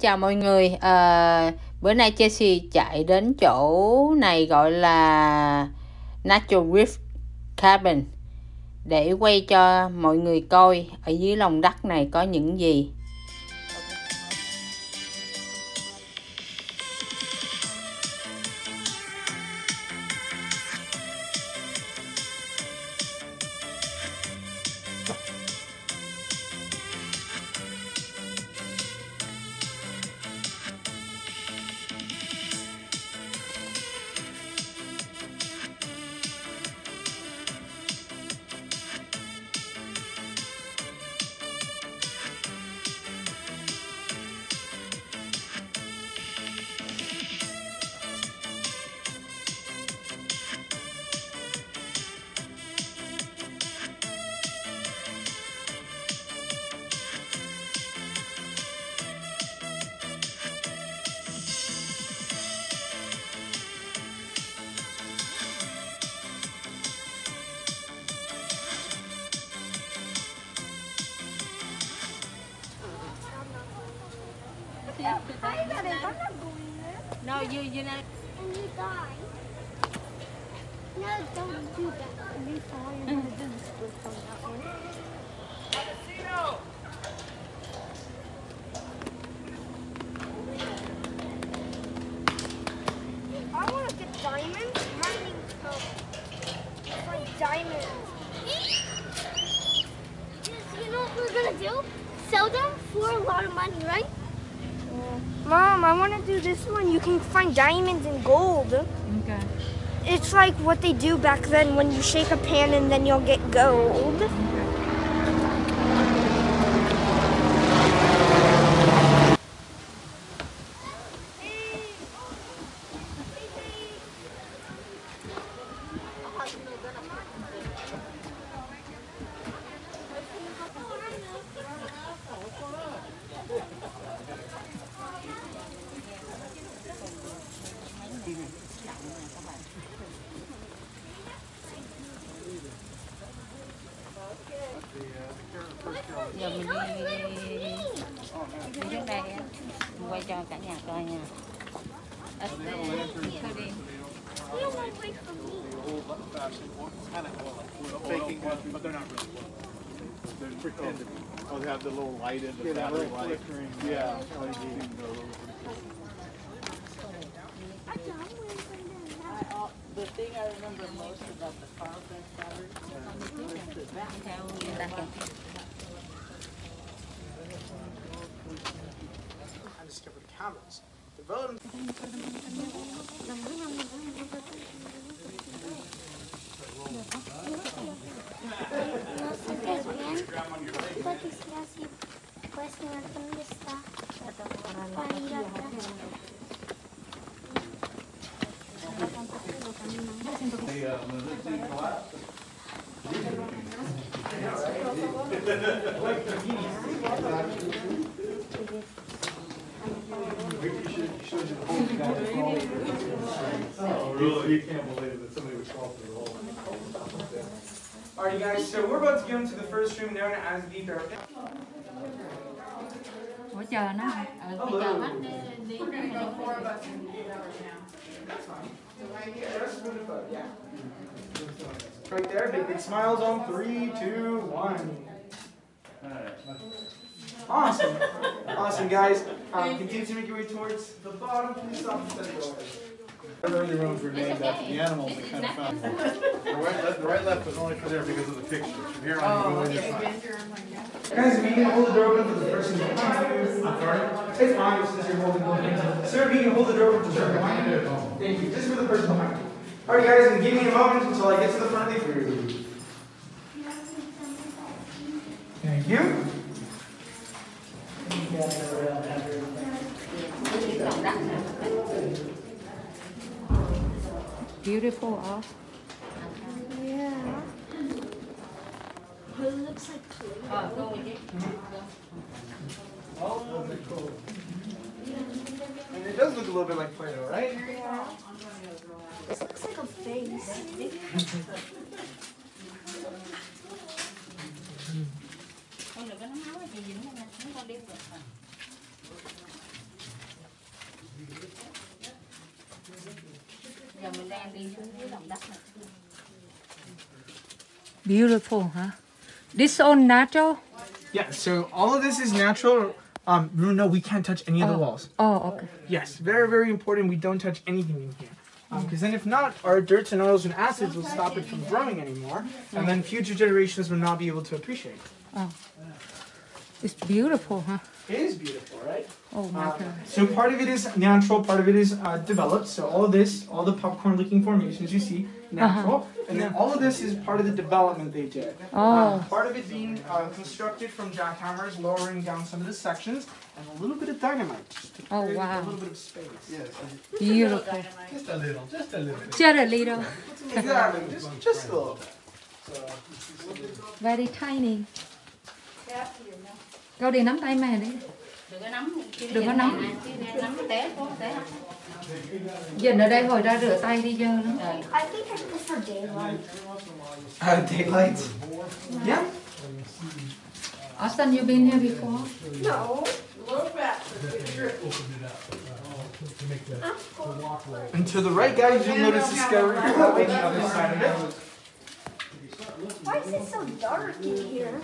chào mọi người. Bữa nay Jessi chạy đến chỗ này gọi là Natural Reef Cabin để quay cho mọi người coi ở dưới lòng đất này có những gì. No, you're not. And you die. No, don't do that. You fall. You're gonna do the split from that one. I want to get diamonds. Mining it's like diamonds. Yes, you know what we're gonna do? Sell them for a lot of money, right? Mom, I want to do this one. You can find diamonds and gold. Okay. It's like what they do back then when you shake a pan and then you'll get gold. Giờ mình đi trước đây, mình quay cho cả nhà coi nha. They're pretending. Oh, they have the little light in the battery light. Yeah. The thing I remember most about the car battery is the back down. I discovered camels. Developed. Oh, really? You can't believe that somebody would fall through the hole. Alrighty, guys. So we're about to go into the first room known as the bear pit. Ủa chờ nó hả? Đi chờ bác đi. Right there, big smiles on 3, 2, 1. Awesome. Awesome, guys. Continue to make your way towards the bottom. Please stop and set it over. Early rooms were named after the animals that kind of found them. The right left was only for there because of the pictures. From here on, you go in your side. Guys, if you can hold the door open for the person behind you. I'm sorry? It's fine since you're holding the door. Sir, if you can hold the door open for the person behind you. Thank you. Just for the person behind you. Alright, guys, and give me a moment until I get to the front of the group. Thank you. Beautiful, huh? Yeah. It looks like clay. Go with it. Oh, that's cool. And it does look a little bit like Play-Doh, right? Yeah. This looks like a face. Con đừng có nói gì gì nữa, nó con đi được. Beautiful, huh? This all natural? Yeah, so all of this is natural. No, we can't touch any of the walls. Oh, okay. Yes, very, very important. We don't touch anything in here. Because then if not, our dirts and oils and acids will stop it from growing anymore. And then future generations will not be able to appreciate it. Oh. It's beautiful, huh? It is beautiful, right? Oh my God. So part of it is natural, part of it is developed. So all of this, all the popcorn licking formations you see, natural. And then all of this is part of the development they did. Part of it being constructed from jackhammers, lowering down some of the sections, and a little bit of dynamite just to create a little bit of space. Yes. Beautiful. Just a little, just a little bit. Just a little. Exactly, just a little bit. Very tiny. Câu đi nắm tay mẹ đi. Đừng có nắm. Dần ở đây hồi ra rửa tay đi dơ lắm. I think I prefer daylight. Daylight? Yeah. Austin, you been here before? No. And to the right, guys, you'll notice the scary on the other side of it. Why is it so dark in here?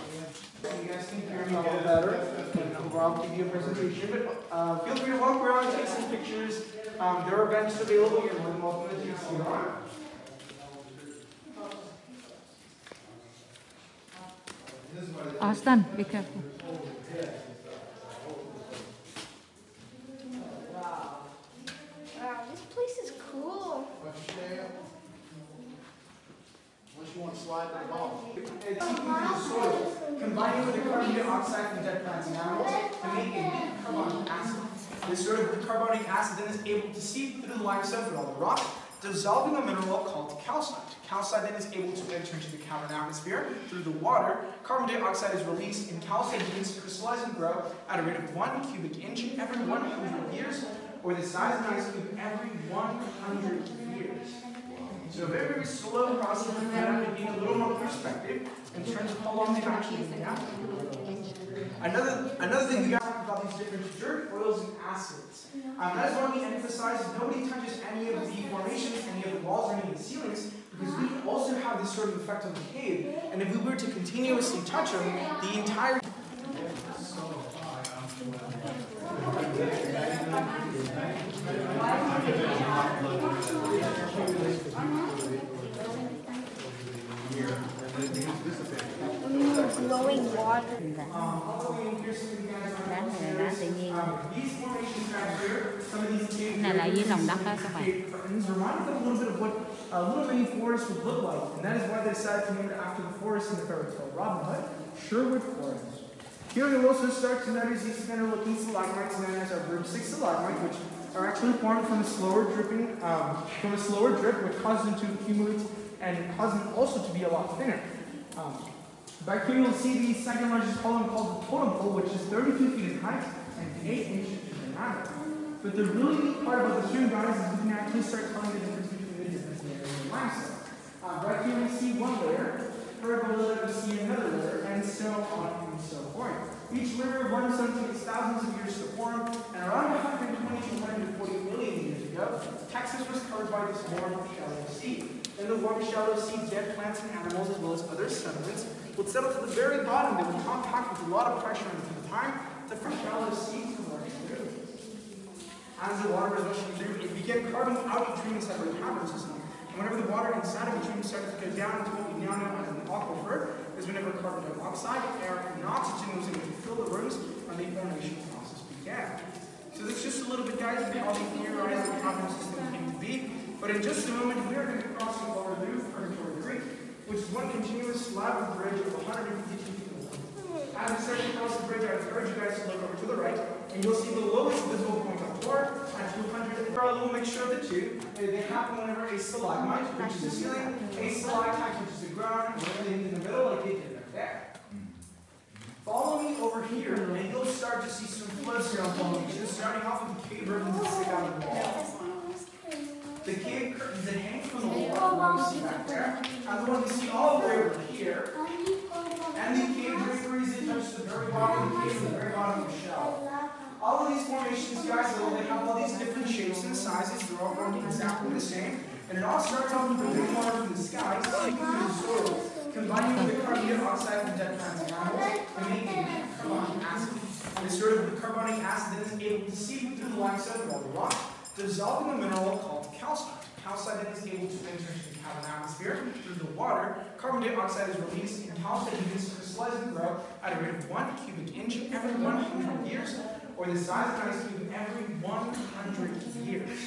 You guys can hear me a little better, and I'll give you a presentation. But feel free to walk around, take some pictures. There are benches available. You're more than welcome to take some on. Austin, be careful. Wow, this place is cool. Unless you want to slide the ball. It's soil, combining with the carbon dioxide from dead plants and animals to make a weak carbonic acid. This sort of carbonic acid then is able to seep through the limestone through all the rock, dissolving a mineral called calcite. Calcite then is able to enter into the cavern atmosphere through the water. Carbon dioxide is released and calcite begins to crystallize and grow at a rate of 1 cubic inch every 100 years, or the size of an ice cube every 100 years. So a very, very slow process of that, being a little more perspective in terms of how long they've actually been out. Another thing we got to talk about these different dirt, oils, and acids. That is why we emphasize nobody touches any of the formations, any of the walls, or any of the ceilings, because we also have this sort of effect on the cave. And if we were to continuously touch them, the entire Glowing water. Đá này là đá tự nhiên. Cái này là dưới lòng đất đó các bạn. A little mini forest would look like, and that is why they decided to name it after the forest in the fairy tale Robin Hood, Sherwood Forest. Here you'll also start to notice these thinner-looking stalagmites known as our broomstick stalagmites, which are actually formed from a slower drip, which causes them to accumulate and cause them also to be a lot thinner. Back here you'll see the second largest column called the totem pole, which is 32 feet in height and 8 inches in diameter. But the really neat part about this room, guys, is we can actually start telling the difference between the different layers of limestone. Right here we see one layer, further below we see another layer, and so on and so forth. Each layer of limestone takes thousands of years to form, and around 120 to 140 million years ago, Texas was covered by this warm, shallow sea. In the warm, shallow sea, dead plants and animals, as well as other sediments, would settle to the very bottom. They would compact with a lot of pressure into the time to from shallow sea to large through. As the water was rushing through, it began carving out each room inside of the cavern system. And whenever the water inside of each room started to go down into what we now know as an aquifer, is whenever carbon dioxide, air, and oxygen was able to fill the rooms and the formation process began. So that's just a little bit, guys, of how they theorized the cavern system came to be. But in just a moment, we are going to cross the water through Purgatory Creek, which is one continuous slab of bridge of 152 feet long. As we start to cross the bridge, I encourage you guys to look over to the right, and you'll see the lowest visible point on board at 200. For a little mixture of the two, they happen whenever a stalagmite, which is the ceiling, a stalactite, which is the ground, and everything in the middle, like they did right there. Follow me over here, and you'll start to see some floodstone formations, starting off with the cave curtains that stick out of the wall. The cave curtains that hang from the wall, the one you see back there, and the one you see all the way over here, and the cave draperies that touch the very bottom of the cave and the very bottom of the shell. All of these formations, guys, they have all these different shapes and sizes. They're all going to be exactly the same. And it all starts off with the rainwater from the sky seeping through the soil, combining with the carbon dioxide from dead plants and animals to make a carbonic acid. This sort of carbonic acid then is able to seep through the limestone or the rock, dissolving a mineral called calcite. Calcite then is able to enter into the cavern atmosphere through the water. Carbon dioxide is released, and calcite begins to crystallize and grow at a rate of 1 cubic inch every 100 years, or the size of an ice cube every 100 years.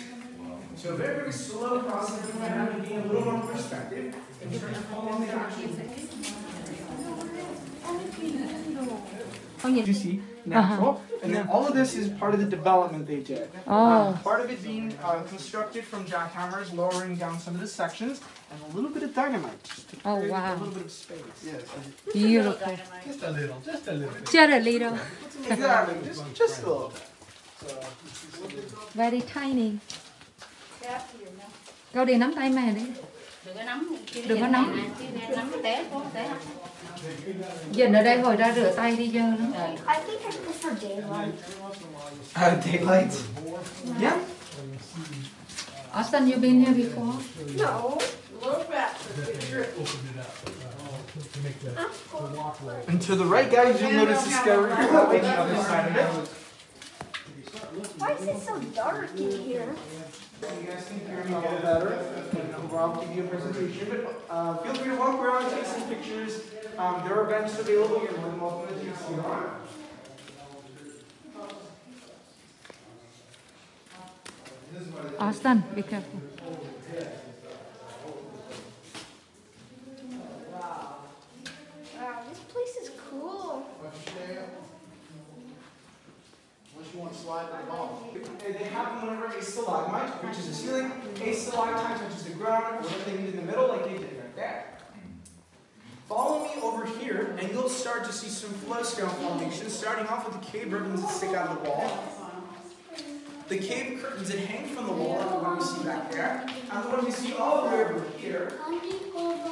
So a very, very slow process of that, to gain a little more perspective in terms of how long the actual you see, natural, and then all of this is part of the development they did. Part of it being constructed from jackhammers, lowering down some of the sections, and a little bit of dynamite just to create a little bit of space. Yes. Beautiful. Just a little, just a little bit. Just a little. Exactly, just a little bit. Very tiny. Câu đi nắm tay mẹ đi. Đừng có nắm. Dần ở đây hồi ra rửa tay đi dơ lắm. I think I prefer daylight. Daylight? Yeah. Austin, you been here before? No. And to the right, guys, you'll notice the sky on the other side of it. Why is it so dark in here? You guys can hear me a little better. I'll give you a presentation, but feel free to walk around, take some pictures. There are benches available. You're more than welcome to take some on. Austin, be careful. Wow, this place is cool. Unless you want to slide to the bottom. They have them whenever a stalagmite reaches the ceiling, a stalactite touches the ground, or whatever they need in the middle, like they did right there. Follow me over here, and you'll start to see some floodstone formations, starting off with the cave ribbons that stick out of the wall. The cave curtains that hang from the wall, the one we see back there, and the one we see all the way over here.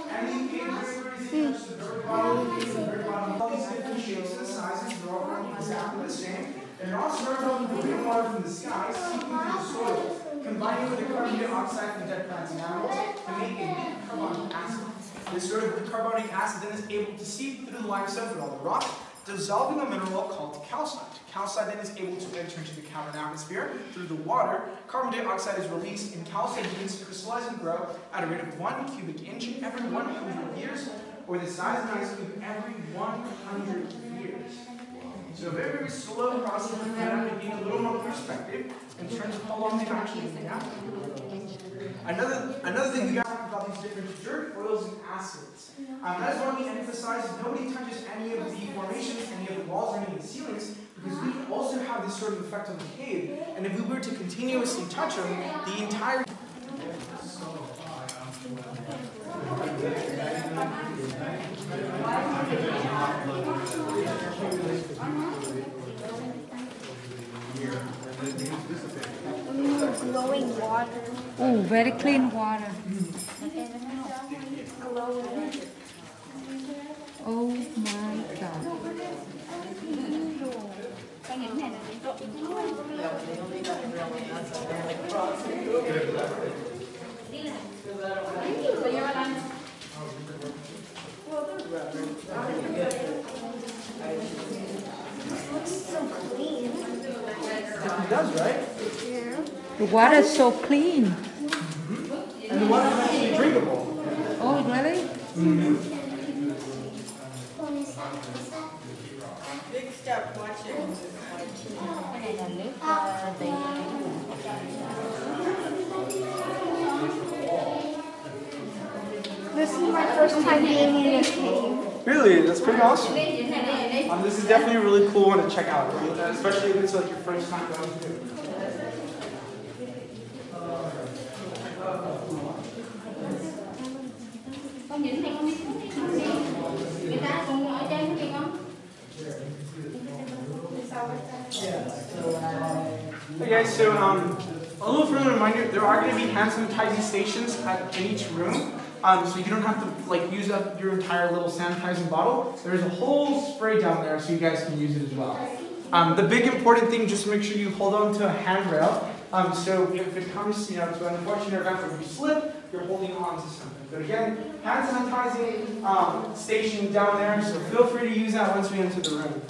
And the cave ribbons that touch the very bottom, the very bottom. All these different shapes and sizes, they're all running exactly the same. And it all starts off with the rainwater from the sky seeping through the soil, combining with the carbon dioxide from dead plants and animals to make a carbonic acid. This sort of carbonic acid then is able to seep through the limestone through all the rock, dissolving a mineral called calcite. Calcite then is able to enter into the cavern atmosphere through the water. Carbon dioxide is released, and calcite begins to crystallize and grow at a rate of 1 cubic inch every 100 years, or the size of an ice cube every 100 years. So a very, very slow process of that, to gain a little more perspective in terms of how long they've actually been out. Another thing we got to talk about these different dirt, oils, and acids. That is why we emphasize nobody touches any of the formations, any of the walls, or any of the ceilings, because we also have this sort of effect on the cave. And if we were to continuously touch them, the entire Glowing water. Oh, very clean water. Glowing. Oh my God. This looks so clean. it does, right? Yeah. The water is so clean. And the water is actually drinkable. Oh, really? Big step watching. This is my first time being in a cave. Really? That's pretty awesome. This is definitely a really cool one to check out, especially if it's like your first time going through. Con nhìn này con biết người ta còn ở trên cái gì không? Hey guys, so a little friendly reminder, there are going to be hand sanitizing stations in each room. So you don't have to like use up your entire little sanitizing bottle. There's a whole spray down there so you guys can use it as well. The big important thing, just make sure you hold on to a handrail. So if it comes, to an unfortunate event where you slip, you're holding on to something. But again, hand sanitizing station down there, so feel free to use that once we enter the room.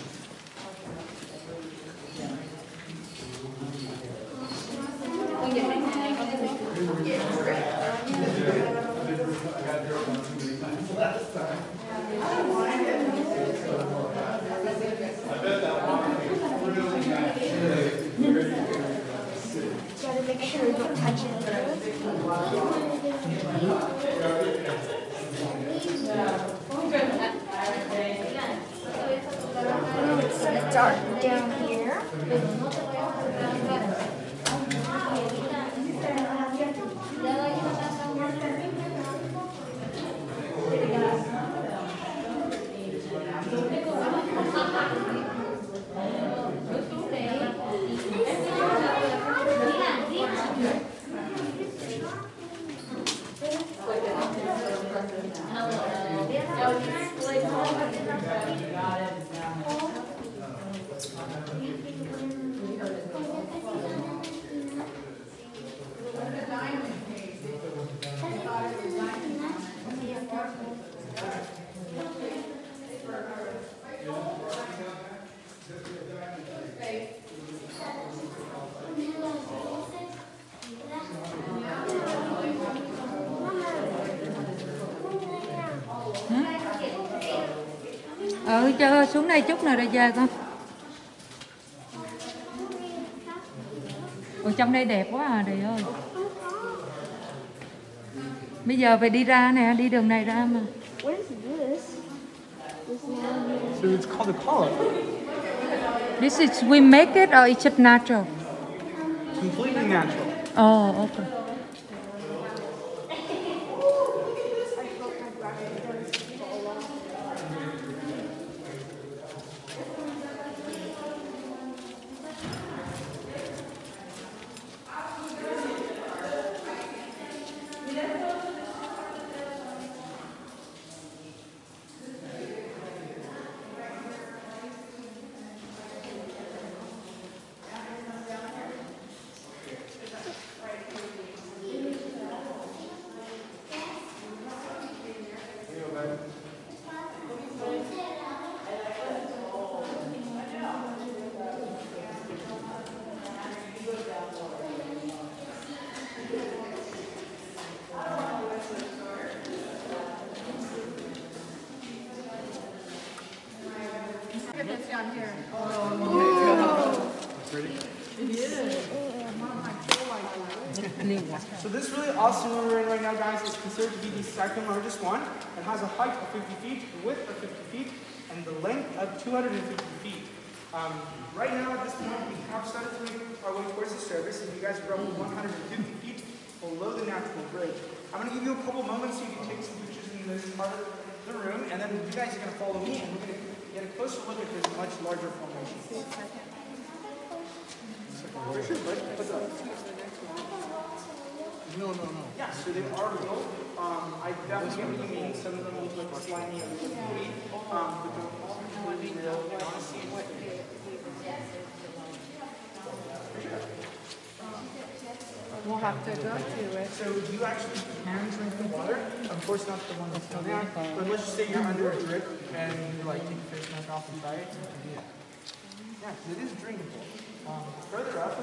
Gotta make sure you don't touch it. It's dark down here. Cho xuống đây chút nào rồi về con. Ôi trong đây đẹp quá à Đầy ơi. Bây giờ phải đi ra nè, đi đường này ra mà. What is this? So it's called a collar. This is we make it or it's just natural? Completely natural. Oh, okay. So this really awesome room we're in right now, guys, is considered to be the second largest one. It has a height of 50 feet, a width of 50 feet, and the length of 250 feet. Right now, at this point, we have started to make our way towards the surface, and you guys are roughly 150 feet below the natural bridge. I'm going to give you a couple moments so you can take some pictures in this part of the room, and then you guys are going to follow me, and we're going to get a closer look at this much larger formation. No. Yeah, so they are real. I definitely mean some of them look slimy and gooey, but they're all completely real. And honestly, We'll have to go to it. so you actually can drink the water. Of course, not the one that's down there. But let's just say you're under a drip and you're like, take your face mask off and try it. You can do that. Yeah, 'cause it is drinkable. Further up,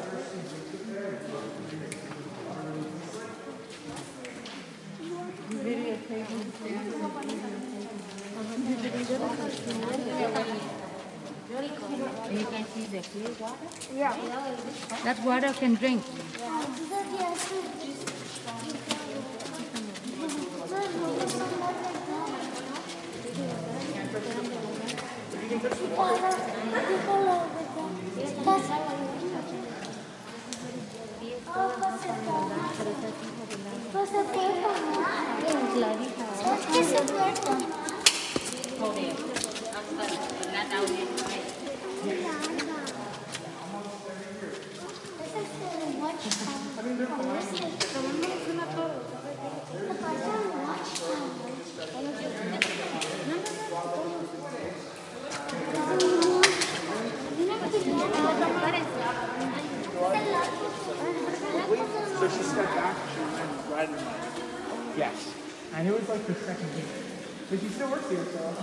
You can see the clear water. Yeah. That water can drink. ¿Qué se puerta? And it was like her second week. But she still works here, so.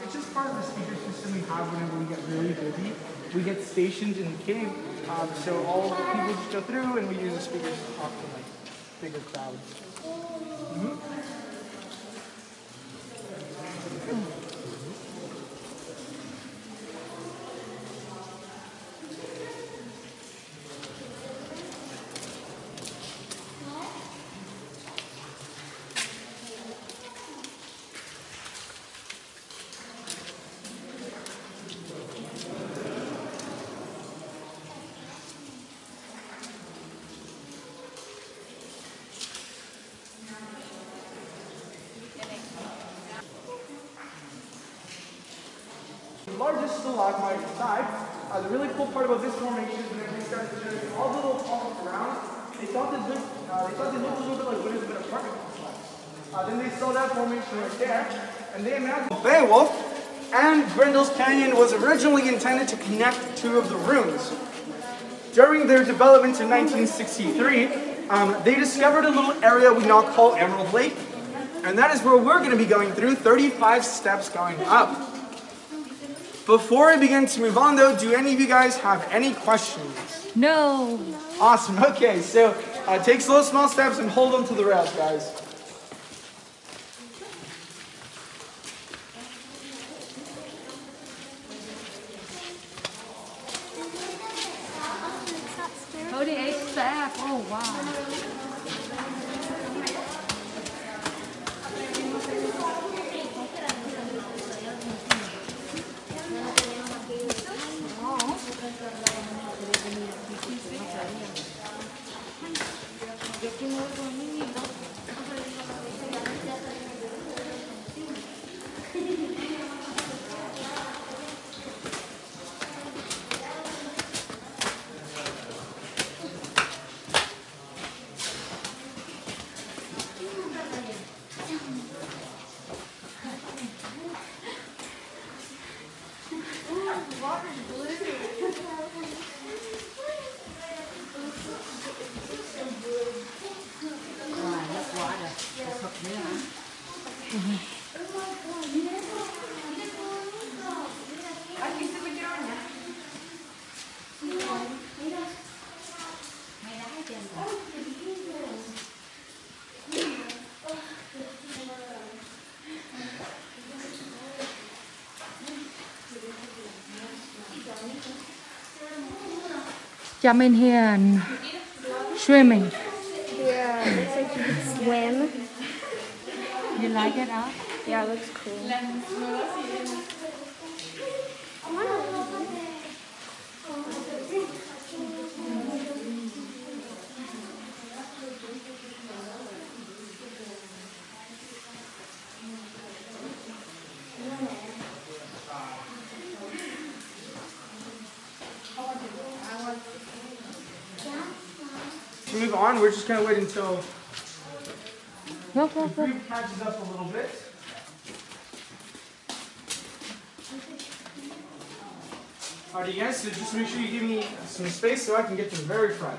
It's just part of the speaker system we have whenever we get really busy. We get stationed in the cave, so all the people just go through and we use the speakers to talk to like bigger crowds. The largest stalagmite inside. The really cool part about this formation is when they started showing all the little columns around, they thought they looked a little bit like windows of an apartment complex. Then they saw that formation right there, and they imagined Beowulf and Grendel's Canyon was originally intended to connect two of the rooms. During their development in 1963, they discovered a little area we now call Emerald Lake, and that is where we're going to be going through 35 steps going up. Before I begin to move on though, do any of you guys have any questions? No. Awesome, okay, so take slow small steps and hold them to the rails, guys. Staff. Oh, wow. Jump in here and swimming. Yeah, it looks like you can swim. You like it, huh? Yeah, it looks cool. To move on, we're just going to wait until Go. the group catches up a little bit. Alrighty guys, so just make sure you give me some space so I can get to the very front.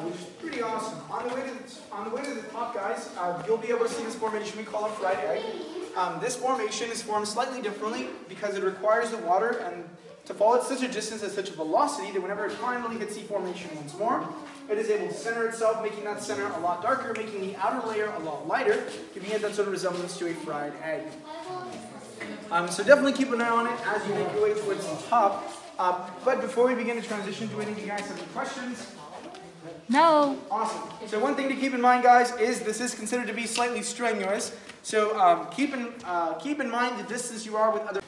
Which is pretty awesome. On the way to the top, guys, you'll be able to see this formation we call a fried egg. This formation is formed slightly differently because it requires the water and to follow its such a distance at such a velocity that whenever it finally hits C formation once more, it is able to center itself, making that center a lot darker, making the outer layer a lot lighter, giving it that sort of resemblance to a fried egg. So definitely keep an eye on it as you make your way towards the top. But before we begin to transition, do any of you guys have any questions? No. Awesome. So one thing to keep in mind, guys, is this is considered to be slightly strenuous. So keep in mind the distance you are with other.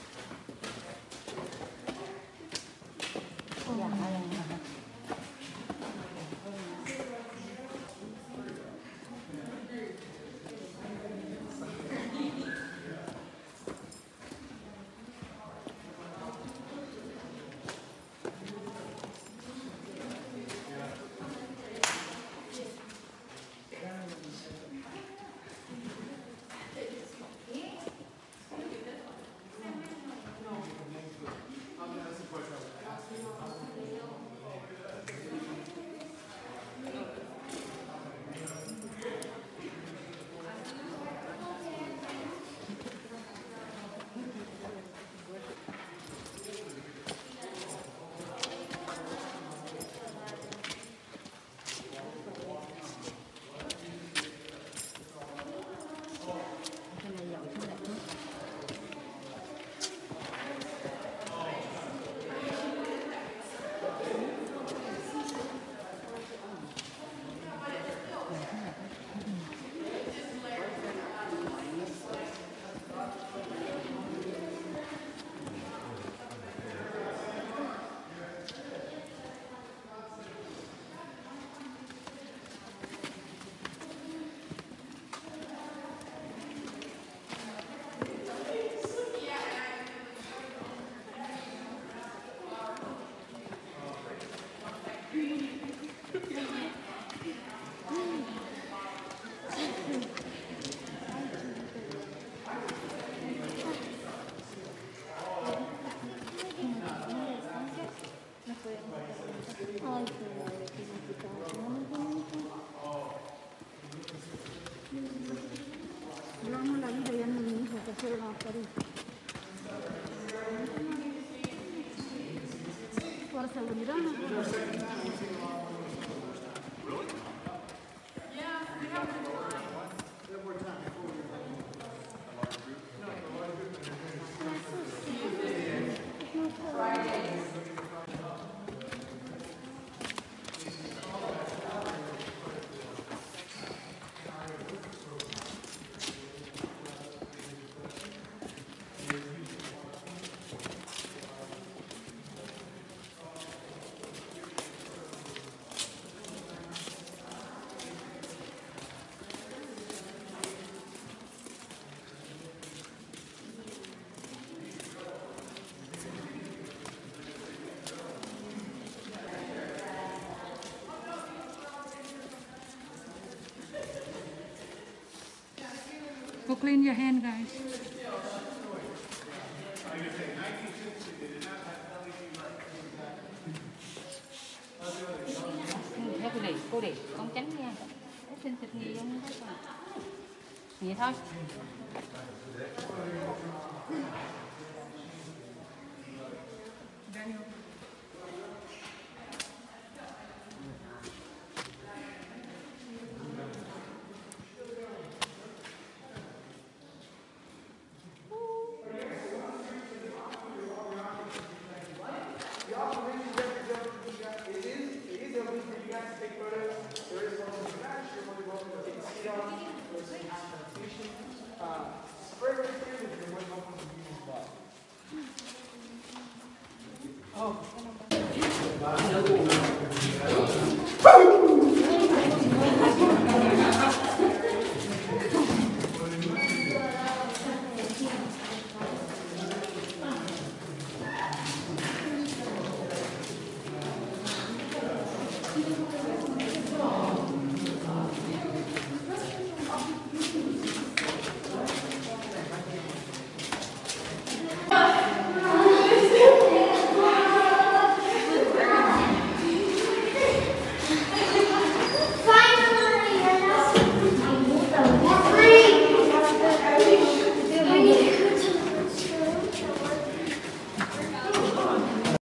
Go clean your hand, guys. Theo cô đi, con tránh nha. Cái xin thịt gì không thấy con. Vậy thôi. Oh.